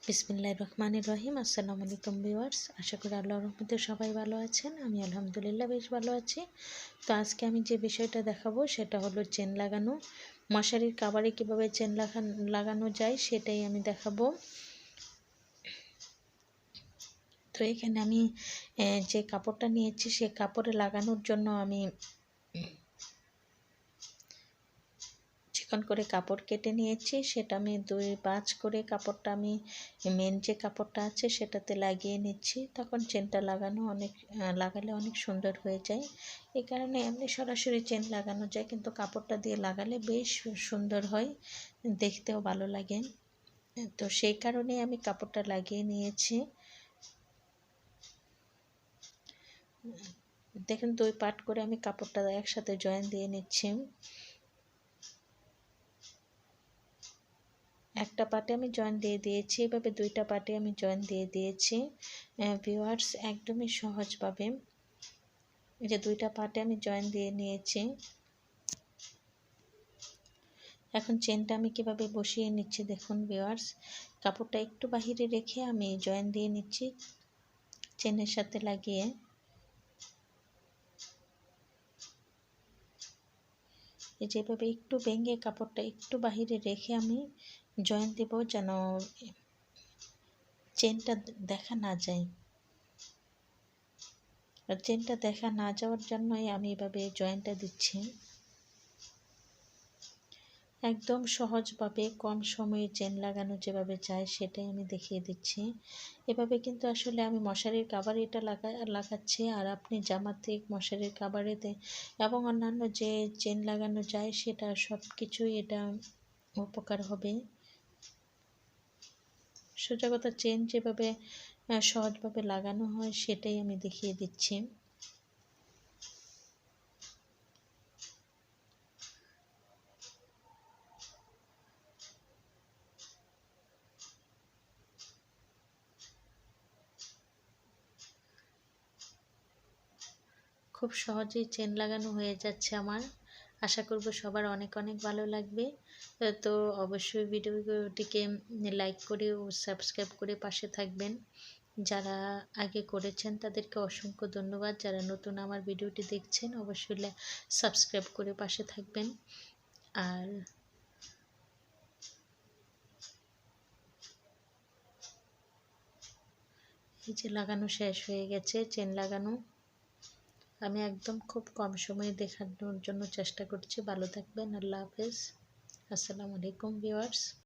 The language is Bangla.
বিসমিল্লাহির রহমানির রহিম। আসসালামু আলাইকুম ভিউয়ার্স, আশা করি আল্লাহর রহমতে সবাই ভালো আছেন। আমি আলহামদুলিল্লাহ বেশ ভালো আছি। তো আজকে আমি যে বিষয়টা দেখাবো সেটা হলো চেন লাগানো। মশারির কাভারে কীভাবে চেন লাগানো যায় সেটাই আমি দেখাবো। তো এখানে আমি যে কাপড়টা নিয়েছি সে কাপড়ে লাগানোর জন্য আমি চিকন করে কাপড় কেটে নিয়েছি। সেটা আমি 2-5 করে কাপড়টা আমি মেন যে কাপড়টা আছে সেটাতে লাগিয়ে নিচ্ছি। তখন চেনটা লাগালে অনেক সুন্দর হয়ে যায়। এই কারণে এমনি সরাসরি চেন লাগানো যায়, কিন্তু কাপড়টা দিয়ে লাগালে বেশ সুন্দর হয়, দেখতেও ভালো লাগে। তো সেই কারণে আমি কাপড়টা লাগিয়ে নিয়েছি। দেখুন 2 পার্ট করে আমি কাপড়টা একসাথে জয়েন দিয়ে নিচ্ছি। একটা পার্টে আমি জয়েন দিয়ে দিয়েছি, এভাবে 2টা পার্টে আমি জয়েন দিয়ে দিয়েছি। ভিউয়ার্স, একদমই সহজভাবে এই যে 2টা পার্টে আমি জয়েন দিয়ে নিয়েছি। এখন চেনটা আমি কিভাবে বসিয়ে নিচ্ছি দেখুন ভিউয়ার্স, কাপড়টা একটু বাহিরে রেখে আমি জয়েন দিয়ে নিচ্ছি চেনের সাথে লাগিয়ে। এই যেভাবে একটু ভেঙে কাপড়টা একটু বাহিরে রেখে আমি জয়েন দেব, যেন চেনটা দেখা না যায়। আর চেনটা দেখা না যাওয়ার জন্যই আমি এভাবে জয়েনটা দিচ্ছি। একদম সহজভাবে কম সময়ে চেন লাগানো যেভাবে যায় সেটাই আমি দেখিয়ে দিচ্ছি। এভাবে কিন্তু আসলে আমি মশারির কাভারে এটা লাগাচ্ছি, আর আপনি জামাতে, মশারির কাভারেতে এবং অন্যান্য যে চেন লাগানো যায় সেটা সব কিছুই এটা উপকার হবে। সোজা কথা, চেন যেভাবে সহজভাবে লাগানো হয় সেটাই আমি দেখিয়ে দিচ্ছি। খুব সহজেই চেন লাগানো হয়ে যাচ্ছে আমার। আশা করব সবার অনেক অনেক ভালো লাগবে। তো অবশ্যই ভিডিওটিকে লাইক করে ও সাবস্ক্রাইব করে পাশে থাকবেন। যারা আগে করেছেন তাদেরকে অসংখ্য ধন্যবাদ। যারা নতুন আমার ভিডিওটি দেখছেন অবশ্যই সাবস্ক্রাইব করে পাশে থাকবেন। আর এই যে লাগানো শেষ হয়ে গেছে, চেন লাগানো। আমি একদম খুব কম সময়ে দেখানোর জন্য চেষ্টা করছি। ভালো থাকবেন। আল্লাহ হাফেজ। আসসালামু আলাইকুম ভিউয়ার্স।